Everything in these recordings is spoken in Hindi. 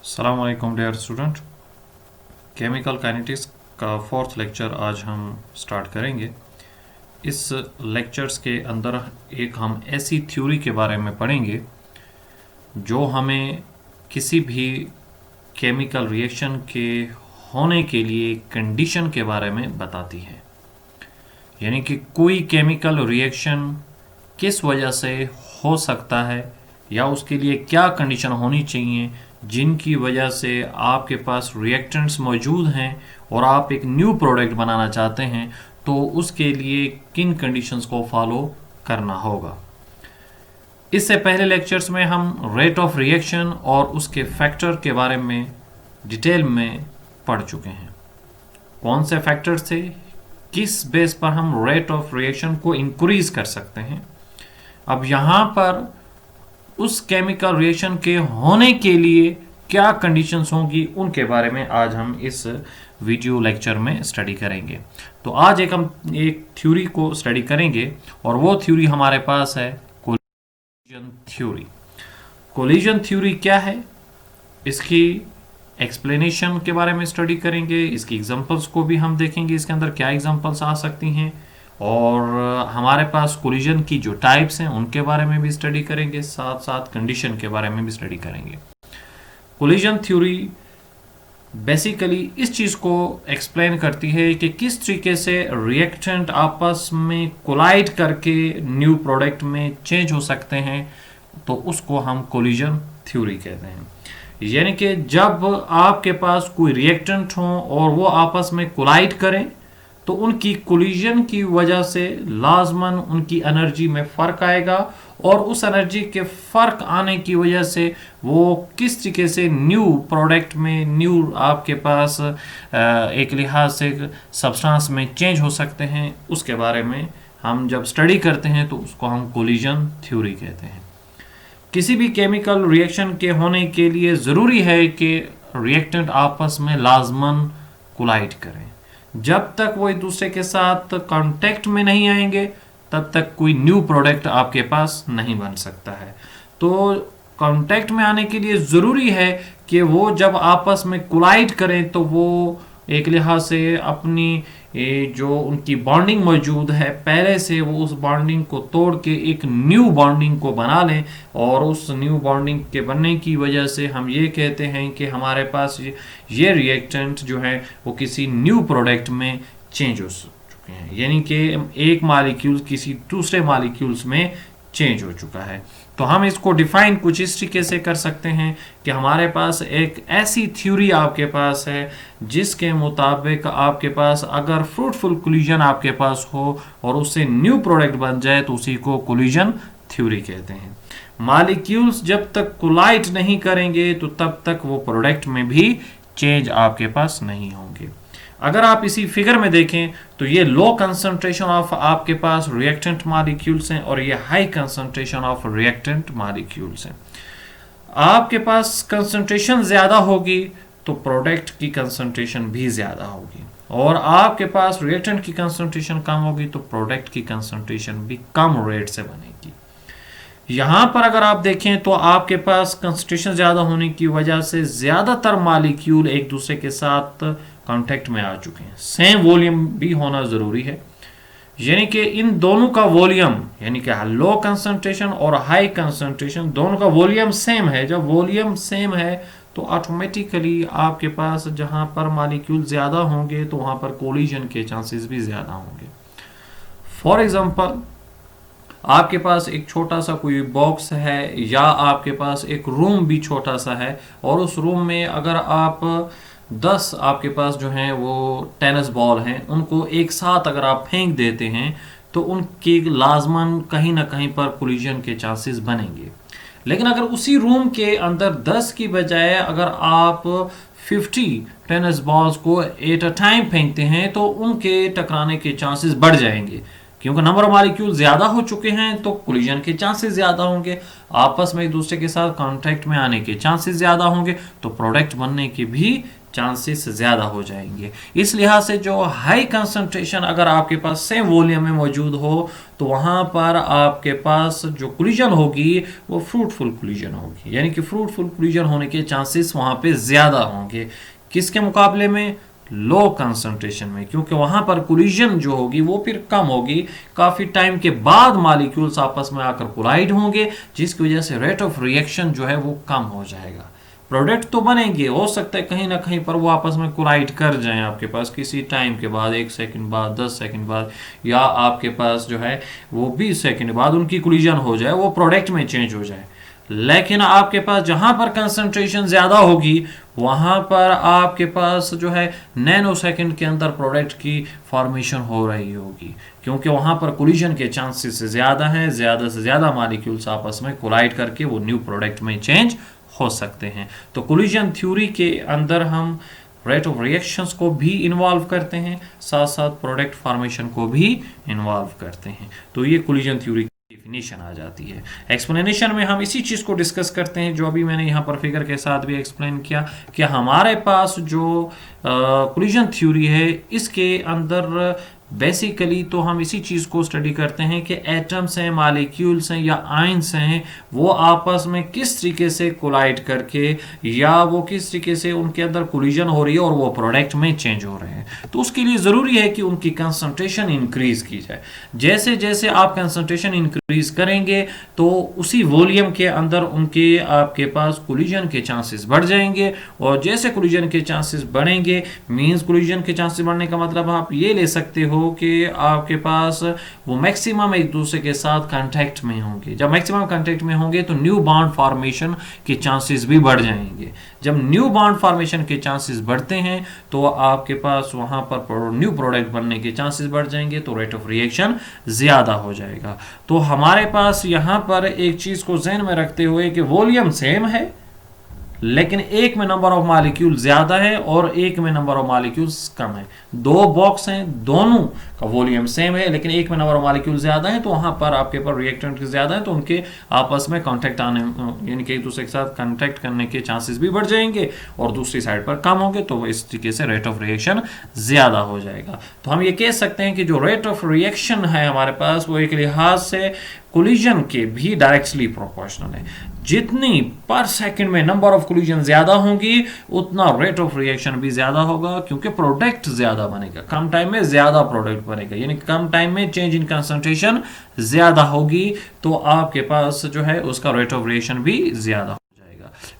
अस्सलाम वालेकुम डियर स्टूडेंट। केमिकल काइनेटिक्स का फोर्थ लेक्चर आज हम स्टार्ट करेंगे। इस लेक्चर्स के अंदर एक हम ऐसी थ्योरी के बारे में पढ़ेंगे जो हमें किसी भी केमिकल रिएक्शन के होने के लिए कंडीशन के बारे में बताती है। यानी कि कोई केमिकल रिएक्शन किस वजह से हो सकता है या उसके लिए क्या कंडीशन होनी चाहिए जिनकी वजह से आपके पास रिएक्टेंट्स मौजूद हैं और आप एक न्यू प्रोडक्ट बनाना चाहते हैं, तो उसके लिए किन कंडीशंस को फॉलो करना होगा। इससे पहले लेक्चर्स में हम रेट ऑफ रिएक्शन और उसके फैक्टर के बारे में डिटेल में पढ़ चुके हैं। कौन से फैक्टर्स थे, किस बेस पर हम रेट ऑफ रिएक्शन को इंक्रीज कर सकते हैं। अब यहाँ पर उस केमिकल रिएक्शन के होने के लिए क्या कंडीशंस होंगी उनके बारे में आज हम इस वीडियो लेक्चर में स्टडी करेंगे। तो आज हम एक थ्योरी को स्टडी करेंगे और वो थ्योरी हमारे पास है कोलिजन थ्योरी। कोलिजन थ्योरी क्या है, इसकी एक्सप्लेनेशन के बारे में स्टडी करेंगे, इसकी एग्जांपल्स को भी हम देखेंगे, इसके अंदर क्या एग्जांपल्स आ सकती हैं, और हमारे पास कोलिजन की जो टाइप्स हैं उनके बारे में भी स्टडी करेंगे, साथ साथ कंडीशन के बारे में भी स्टडी करेंगे। कोलिजन थ्योरी बेसिकली इस चीज़ को एक्सप्लेन करती है कि किस तरीके से रिएक्टेंट आपस में कोलाइड करके न्यू प्रोडक्ट में चेंज हो सकते हैं, तो उसको हम कोलिजन थ्योरी कहते हैं। यानी कि जब आपके पास कोई रिएक्टेंट हो और वो आपस में कोलाइड करें तो उनकी कोलिजन की वजह से लाजमन उनकी एनर्जी में फ़र्क आएगा और उस एनर्जी के फ़र्क आने की वजह से वो किस तरीके से न्यू प्रोडक्ट में, न्यू आपके पास एक लिहाज से सब्सटेंस में चेंज हो सकते हैं, उसके बारे में हम जब स्टडी करते हैं तो उसको हम कोलिजन थ्योरी कहते हैं। किसी भी केमिकल रिएक्शन के होने के लिए ज़रूरी है कि रिएक्टेंट आपस में लाजमन कोलाइड करें। जब तक वो एक दूसरे के साथ कांटेक्ट में नहीं आएंगे तब तक कोई न्यू प्रोडक्ट आपके पास नहीं बन सकता है। तो कांटेक्ट में आने के लिए ज़रूरी है कि वो जब आपस में कोलाइड करें तो वो एक लिहाज से अपनी जो उनकी बॉन्डिंग मौजूद है पहले से, वो उस बॉन्डिंग को तोड़ के एक न्यू बॉन्डिंग को बना लें, और उस न्यू बॉन्डिंग के बनने की वजह से हम ये कहते हैं कि हमारे पास ये रिएक्टेंट जो है वो किसी न्यू प्रोडक्ट में चेंज हो चुके हैं। यानी कि एक मालिक्यूल किसी दूसरे मालिक्यूल्स में चेंज हो चुका है। तो हम इसको डिफाइन कुछ इस तरीके से कर सकते हैं कि हमारे पास एक ऐसी थ्योरी आपके पास है जिसके मुताबिक आपके पास अगर फ्रूटफुल कोलिजन आपके पास हो और उससे न्यू प्रोडक्ट बन जाए तो उसी को कोलिजन थ्योरी कहते हैं। मॉलिक्यूल्स जब तक कोलाइड नहीं करेंगे तो तब तक वो प्रोडक्ट में भी चेंज आपके पास नहीं होंगे। अगर आप इसी फिगर में देखें तो ये लो कंसंट्रेशन ऑफ आपके पास रिएक्टेंट मॉलिक्यूल्स हैं और ये high concentration of reactant molecules हैं। आपके पास कंसंट्रेशन ज़्यादा होगी तो प्रोडक्ट की कंसंट्रेशन भी ज़्यादा होगी, और आपके पास रिएक्टेंट की कंसंट्रेशन कम होगी तो प्रोडक्ट की कंसंट्रेशन भी कम रेट से बनेगी। यहाँ पर अगर आप देखें तो आपके पास कंसंट्रेशन ज़्यादा होने की वजह से ज़्यादातर मॉलिक्यूल एक दूसरे के साथ कांटेक्ट में आ चुके हैं। सेम वॉल्यूम भी होना ज़रूरी है, यानी कि इन दोनों का वॉल्यूम, यानी कि लो कंसंट्रेशन और हाई कंसंट्रेशन दोनों का वॉल्यूम सेम है। जब वॉल्यूम सेम है तो ऑटोमेटिकली आपके पास जहाँ पर मॉलिक्यूल ज़्यादा होंगे तो वहाँ पर कोलिजन के चांसेस भी ज़्यादा होंगे। फॉर एग्जांपल, आपके पास एक छोटा सा कोई बॉक्स है या आपके पास एक रूम भी छोटा सा है, और उस रूम में अगर आप 10 आपके पास जो हैं वो टेनिस बॉल हैं, उनको एक साथ अगर आप फेंक देते हैं तो उनकी लाजमन कहीं ना कहीं पर कोलिजन के चांसेस बनेंगे। लेकिन अगर उसी रूम के अंदर 10 की बजाय अगर आप 50 टेनिस बॉल्स को एट अ टाइम फेंकते हैं तो उनके टकराने के चांसेस बढ़ जाएंगे, क्योंकि नंबर ऑफ मॉलिक्यूल ज़्यादा हो चुके हैं तो कोलिजन के चांसेस ज़्यादा होंगे, आपस में एक दूसरे के साथ कांटेक्ट में आने के चांसेस ज़्यादा होंगे, तो प्रोडक्ट बनने के भी चांसेस ज़्यादा हो जाएंगे। इस लिहाज से जो हाई कंसंट्रेशन अगर आपके पास सेम वॉल्यूम में मौजूद हो तो वहाँ पर आपके पास जो कोलिजन होगी वो फ्रूटफुल कोलिजन होगी, यानी कि फ्रूटफुल कोलिजन होने के चांसेस वहाँ पे ज़्यादा होंगे। किसके मुकाबले में? लो कंसंट्रेशन में, क्योंकि वहाँ पर कोलिजन जो होगी वो फिर कम होगी, काफ़ी टाइम के बाद मॉलिक्यूल्स आपस में आकर कोलाइड होंगे, जिसकी वजह से रेट ऑफ रिएक्शन जो है वो कम हो जाएगा। प्रोडक्ट तो बनेंगे, हो सकता है कहीं ना कहीं पर वो आपस में कोलाइड कर जाएं आपके पास किसी टाइम के बाद, 1 सेकंड बाद, 10 सेकंड बाद, या आपके पास जो है वो 20 सेकंड बाद उनकी कोलिजन हो जाए, वो प्रोडक्ट में चेंज हो जाए। लेकिन आपके पास जहां पर कंसंट्रेशन ज्यादा होगी वहां पर आपके पास जो है नैनो सेकंड के अंदर प्रोडक्ट की फॉर्मेशन हो रही होगी, क्योंकि वहां पर कोलिजन के चांसेस ज्यादा हैं, ज्यादा से ज्यादा मॉलिक्यूल्स आपस में कोलाइड करके वो न्यू प्रोडक्ट में चेंज हो सकते हैं। तो कोलिजन थ्योरी के अंदर हम रेट ऑफ रिएक्शंस को भी इन्वॉल्व करते हैं, साथ साथ प्रोडक्ट फॉर्मेशन को भी इन्वॉल्व करते हैं। तो ये कोलिजन थ्योरी की डेफिनेशन आ जाती है। एक्सप्लेनेशन में हम इसी चीज़ को डिस्कस करते हैं जो अभी मैंने यहाँ पर फिगर के साथ भी एक्सप्लेन किया कि हमारे पास जो कोलिजन थ्योरी है इसके अंदर बेसिकली तो हम इसी चीज़ को स्टडी करते हैं कि एटम्स हैं, मॉलिक्यूल्स हैं या आयंस हैं, वो आपस में किस तरीके से कोलाइड करके या वो किस तरीके से उनके अंदर कोलिजन हो रही है और वो प्रोडक्ट में चेंज हो रहे हैं। तो उसके लिए ज़रूरी है कि उनकी कंसंट्रेशन इंक्रीज की जाए। जैसे जैसे आप कंसंट्रेशन इंक्रीज करेंगे तो उसी वॉल्यूम के अंदर उनके आपके पास कोलिजन के चांसेस बढ़ जाएंगे, और जैसे कोलिजन के चांसेस बढ़ेंगे, मींस कोलिजन के चांसेस बढ़ने का मतलब आप ये ले सकते हो कि आपके पास वो मैक्सिमम एक दूसरे के साथ कांटेक्ट में होंगे। जब मैक्सिमम कांटेक्ट में होंगे तो न्यू बॉन्ड फॉर्मेशन के चांसेस भी बढ़ जाएंगे। जब न्यू बॉन्ड फॉर्मेशन के चांसेस बढ़ते हैं तो आपके पास वहां पर न्यू प्रोडक्ट बनने के चांसेस बढ़ जाएंगे, तो रेट ऑफ रिएक्शन ज्यादा हो जाएगा। तो हमारे पास यहाँ पर एक चीज को ध्यान में रखते हुए कि वॉल्यूम सेम है लेकिन एक में नंबर ऑफ मॉलिक्यूल ज्यादा है और एक में नंबर ऑफ मॉलिक्यूल्स कम है। दो बॉक्स हैं, दोनों का वॉल्यूम सेम है लेकिन एक में नंबर ऑफ मॉलिक्यूल ज्यादा है, तो वहां पर आपके पास रिएक्टेंट ज्यादा है तो उनके आपस में कांटेक्ट आने यानी कि एक दूसरे के साथ कांटेक्ट करने के चांसेस भी बढ़ जाएंगे और दूसरी साइड पर कम होंगे, तो इस तरीके से रेट ऑफ रिएक्शन ज्यादा हो जाएगा। तो हम ये कह सकते हैं कि जो रेट ऑफ रिएक्शन है हमारे पास वो एक लिहाज से कोलिजन के भी डायरेक्टली प्रोपोर्शनल है। जितनी पर सेकंड में नंबर ऑफ कोलिजन ज्यादा होंगी उतना रेट ऑफ रिएक्शन भी ज्यादा होगा, क्योंकि प्रोडक्ट ज्यादा बनेगा, कम टाइम में ज्यादा प्रोडक्ट बनेगा, यानी कम टाइम में चेंज इन कंसंट्रेशन ज्यादा होगी तो आपके पास जो है उसका रेट ऑफ रिएक्शन भी ज्यादा।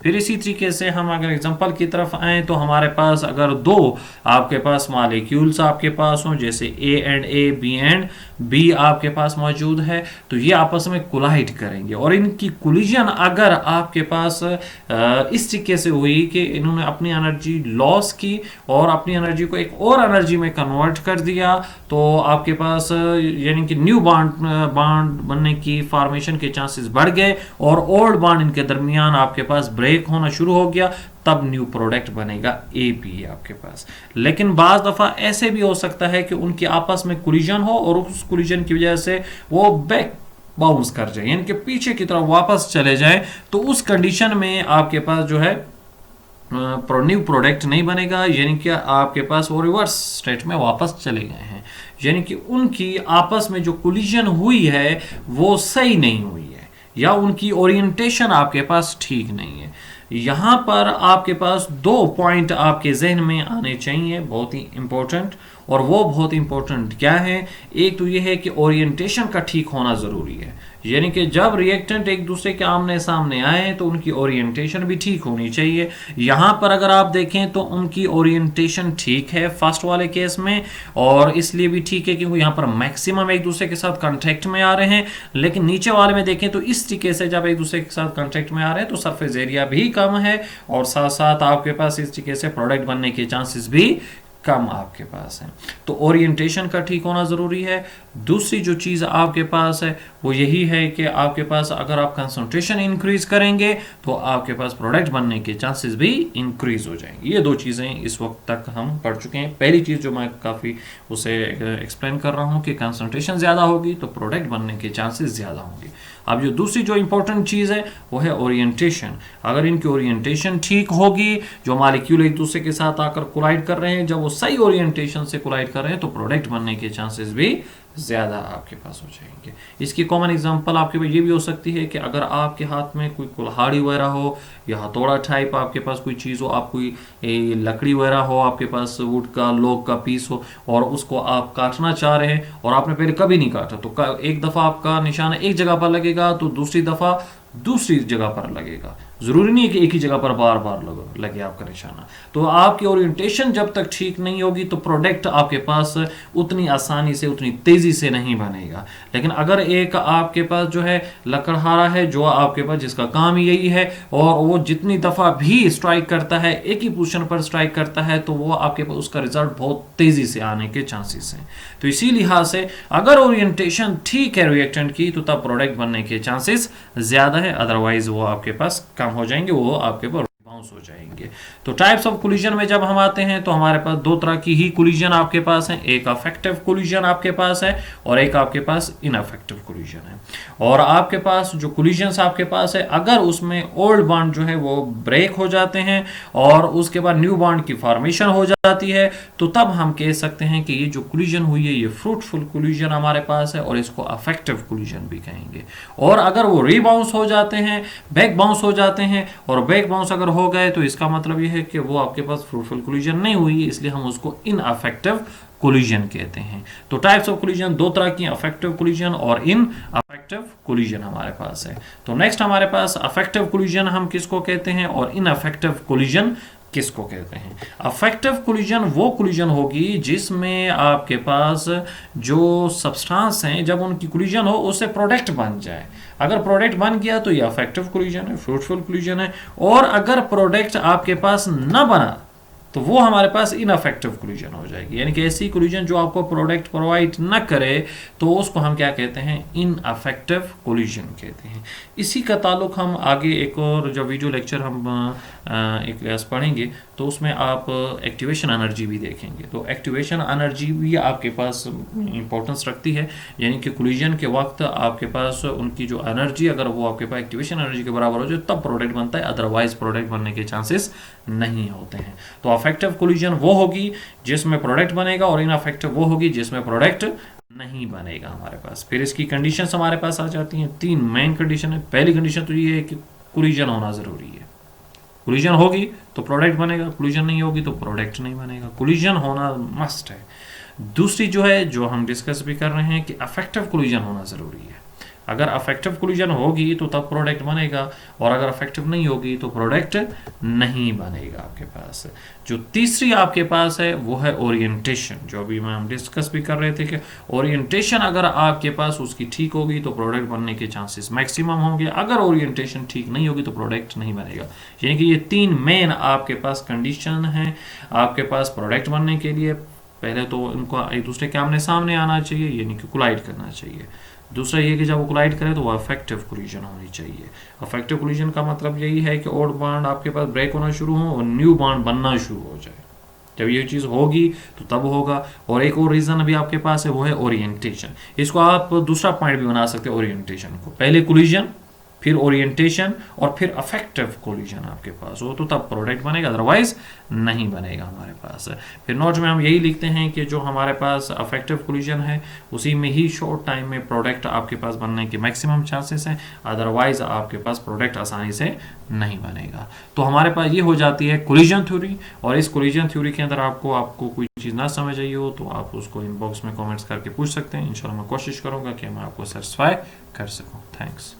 फिर इसी तरीके से हम अगर एग्जांपल की तरफ आए तो हमारे पास अगर दो आपके पास मॉलिक्यूल्स आपके पास हों, जैसे A and A, B and B आपके पास मौजूद है, तो ये आपस में कोलाइड करेंगे और इनकी कोलिजन अगर आपके पास इस तरीके से हुई कि इन्होंने अपनी एनर्जी लॉस की और अपनी एनर्जी को एक और एनर्जी में कन्वर्ट कर दिया, तो आपके पास यानी कि न्यू बॉन्ड बनने की फॉर्मेशन के चांसेस बढ़ गए और ओल्ड बॉन्ड इनके दरमियान आपके पास ब्रेक होना शुरू हो गया, तब न्यू प्रोडक्ट बनेगा ए बी आपके पास। लेकिन बाज दफा ऐसे भी हो सकता है कि उनकी आपस में कोलिजन हो और उस कोलिजन की वजह से वो बैक बाउंस कर जाए, यानी कि पीछे की तरफ वापस चले जाए, तो उस कंडीशन में आपके पास जो है न्यू प्रोडक्ट नहीं बनेगा, यानी कि आपके पास वो रिवर्स स्टेट में वापस चले गए हैं, यानी कि उनकी आपस में जो कोलिजन हुई है वो सही नहीं हुई है या उनकी ओरिएंटेशन आपके पास ठीक नहीं है। यहाँ पर आपके पास दो पॉइंट आपके जहन में आने चाहिए बहुत ही इंपॉर्टेंट, और वो बहुत इंपॉर्टेंट क्या है? एक तो ये है कि ओरिएंटेशन का ठीक होना ज़रूरी है, यानी कि जब रिएक्टेंट एक दूसरे के आमने सामने आए तो उनकी ओरिएंटेशन भी ठीक होनी चाहिए। यहाँ पर अगर आप देखें तो उनकी ओरिएंटेशन ठीक है फर्स्ट वाले केस में, और इसलिए भी ठीक है क्योंकि यहाँ पर मैक्सिमम एक दूसरे के साथ कॉन्टैक्ट में आ रहे हैं। लेकिन नीचे वाले में देखें तो इस तरीके से जब एक दूसरे के साथ कॉन्टैक्ट में आ रहे हैं तो सरफेस एरिया भी कम है और साथ साथ आपके पास इस तरीके से प्रोडक्ट बनने के चांसेस भी कम आपके पास है। तो ओरिएंटेशन का ठीक होना जरूरी है। दूसरी जो चीज़ आपके पास है वो यही है कि आपके पास अगर आप कंसंट्रेशन इंक्रीज करेंगे तो आपके पास प्रोडक्ट बनने के चांसेस भी इंक्रीज हो जाएंगे। ये दो चीज़ें इस वक्त तक हम पढ़ चुके हैं। पहली चीज़ जो मैं काफ़ी उसे एक्सप्लेन कर रहा हूँ कि कंसंट्रेशन ज़्यादा होगी तो प्रोडक्ट बनने के चांसेस ज़्यादा होंगे। अब जो दूसरी जो इंपॉर्टेंट चीज़ है वो है ओरिएंटेशन। अगर इनकी ओरिएंटेशन ठीक होगी, जो मॉलिक्यूल एक दूसरे के साथ आकर कोलाइड कर रहे हैं, जब वो सही ओरिएंटेशन से कोलाइड कर रहे हैं तो प्रोडक्ट बनने के चांसेस भी ज़्यादा आपके पास हो जाएंगे। इसकी कॉमन एग्जांपल आपके पास ये भी हो सकती है कि अगर आपके हाथ में कोई कुल्हाड़ी वगैरह हो या हथौड़ा टाइप आपके पास कोई चीज़ हो, आप कोई लकड़ी वगैरह हो, आपके पास वुड का लॉग का पीस हो और उसको आप काटना चाह रहे हैं और आपने पहले कभी नहीं काटा, तो एक दफ़ा आपका निशाना एक जगह पर लगेगा तो दूसरी दफ़ा दूसरी जगह पर लगेगा। ज़रूरी नहीं है कि एक ही जगह पर बार बार लगे आपका निशाना। तो आपकी ओरिएंटेशन जब तक ठीक नहीं होगी तो प्रोडक्ट आपके पास उतनी आसानी से उतनी तेज़ी से नहीं बनेगा। लेकिन अगर एक आपके पास जो है लकड़हारा है जो आपके पास जिसका काम ही यही है और वो जितनी दफ़ा भी स्ट्राइक करता है, एक ही पोजीशन पर स्ट्राइक करता है, तो वो आपके पास उसका रिजल्ट बहुत तेज़ी से आने के चांसेस हैं। तो इसी लिहाज से अगर ओरिएंटेशन ठीक है रिएक्टेंट की तो तब प्रोडक्ट बनने के चांसेस ज़्यादा है, अदरवाइज वो आपके पास कम हो जाएंगे, वो आपके पास बाउंस हो जाएंगे। तो टाइप्स ऑफ कोलिजन में जब हम आते हैं तो हमारे पास दो तरह की ही कोलिजन आपके पास है। एक अफेक्टिव कोलिजन आपके पास है और एक आपके पास इनअफेक्टिव कोलिजन है। और आपके पास जो कोलिजन्स आपके पास है, अगर उसमें ओल्ड बॉन्ड जो है वो ब्रेक हो जाते हैं और उसके बाद न्यू बॉन्ड की फॉर्मेशन हो जाती है, तो तब हम कह सकते हैं कि ये जो कोलिजन हुई है ये फ्रूटफुल कोलिजन हमारे पास है और इसको अफेक्टिव कोलिजन भी कहेंगे। और अगर वो रीबाउंस हो जाते हैं, बैक बाउंस हो जाते हैं और बैक बाउंस अगर हो गए तो इसका मतलब ये है कि वो आपके पास फ्रूटफुल कोलिजन नहीं हुई, इसलिए हम उसको इनअफेक्टिव कोलिजन कहते हैं। तो टाइप्स ऑफ कोलिजन दो तरह की, अफेक्टिव कोलिजन और इनअफेक्टिव कोलिजन हमारे पास है। तो नेक्स्ट हमारे पास अफेक्टिव कोलिजन हम किसको कहते हैं और इनअफेक्टिव कोलिजन किसको कहते हैं। अफेक्टिव कोलिजन वो कोलिजन होगी जिसमें आपके पास जो सब्सटेंस हैं जब उनकी कोलिजन हो उससे प्रोडक्ट बन जाए। अगर प्रोडक्ट बन गया तो ये अफेक्टिव कोलिजन है, फ्रूटफुल कोलिजन है। और अगर प्रोडक्ट आपके पास न बना तो वो हमारे पास इनअफेक्टिव कोलिजन हो जाएगी। यानी कि ऐसी कोलिजन जो आपको प्रोडक्ट प्रोवाइड न करे तो उसको हम क्या कहते हैं, इनअफेक्टिव कोलिजन कहते हैं। इसी का ताल्लुक हम आगे एक और जब वीडियो लेक्चर हम एक क्लास पढ़ेंगे तो उसमें आप एक्टिवेशन एनर्जी भी देखेंगे। तो एक्टिवेशन एनर्जी भी आपके पास इंपॉर्टेंस रखती है, यानी कि कोलिजन के वक्त आपके पास उनकी जो एनर्जी अगर वो आपके पास एक्टिवेशन एनर्जी के बराबर हो जाए तब प्रोडक्ट बनता है, अदरवाइज प्रोडक्ट बनने के चांसेस नहीं होते हैं। तो अफेक्टिव कोलिजन वो होगी जिसमें प्रोडक्ट बनेगा और इनअफेक्टिव वो होगी जिसमें प्रोडक्ट नहीं बनेगा हमारे पास। फिर इसकी कंडीशंस हमारे पास आ जाती हैं। तीन मेन कंडीशन है। पहली कंडीशन तो ये है कि कोलिजन होना ज़रूरी है। कोलिजन होगी तो प्रोडक्ट बनेगा, कोलिजन नहीं होगी तो प्रोडक्ट नहीं बनेगा। कोलिजन होना मस्ट है। दूसरी जो है जो हम डिस्कस भी कर रहे हैं कि अफेक्टिव कोलिजन होना ज़रूरी है। अगर अफेक्टिव कोलिजन होगी तो तब प्रोडक्ट बनेगा और अगर अफेक्टिव नहीं होगी तो प्रोडक्ट नहीं बनेगा आपके पास। जो तीसरी आपके पास है वो है ओरिएंटेशन, जो अभी मैं हम डिस्कस भी कर रहे थे कि ओरिएंटेशन अगर आपके पास उसकी ठीक होगी तो प्रोडक्ट बनने के चांसेस मैक्सिमम होंगे। अगर ओरिएंटेशन ठीक नहीं होगी तो प्रोडक्ट नहीं बनेगा। यानी कि ये तीन मेन आपके पास कंडीशन हैं आपके पास प्रोडक्ट बनने के लिए। पहले तो उनको एक दूसरे के आमने सामने आना चाहिए, यानी कि कोलाइड करना चाहिए। दूसरा ये कि जब वो कोलाइड करे तो वो अफेक्टिव कोलिजन होनी चाहिए। अफेक्टिव कोलिजन का मतलब यही है कि ओल्ड बॉन्ड आपके पास ब्रेक होना शुरू हो और न्यू बॉन्ड बनना शुरू हो जाए। जब ये चीज़ होगी तो तब होगा। और एक और रीज़न अभी आपके पास है वो है ओरिएंटेशन। इसको आप दूसरा पॉइंट भी बना सकते हैं ओरिएंटेशन को। पहले कोलिजन, फिर ओरिएंटेशन और फिर अफेक्टिव कोलिजन आपके पास हो तो तब प्रोडक्ट बनेगा, अदरवाइज नहीं बनेगा हमारे पास। फिर नोट में हम यही लिखते हैं कि जो हमारे पास अफेक्टिव कोलिजन है उसी में ही शॉर्ट टाइम में प्रोडक्ट आपके पास बनने के मैक्सिमम चांसेस हैं, अदरवाइज आपके पास प्रोडक्ट आसानी से नहीं बनेगा। तो हमारे पास ये हो जाती है कोलिजन थ्योरी। और इस कोलिजन थ्योरी के अंदर आपको कोई चीज़ ना समझ आई हो तो आप उसको इनबॉक्स में कॉमेंट्स करके पूछ सकते हैं। इंशाल्लाह मैं कोशिश करूँगा कि मैं आपको सेटिस्फाई कर सकूँ। थैंक्स।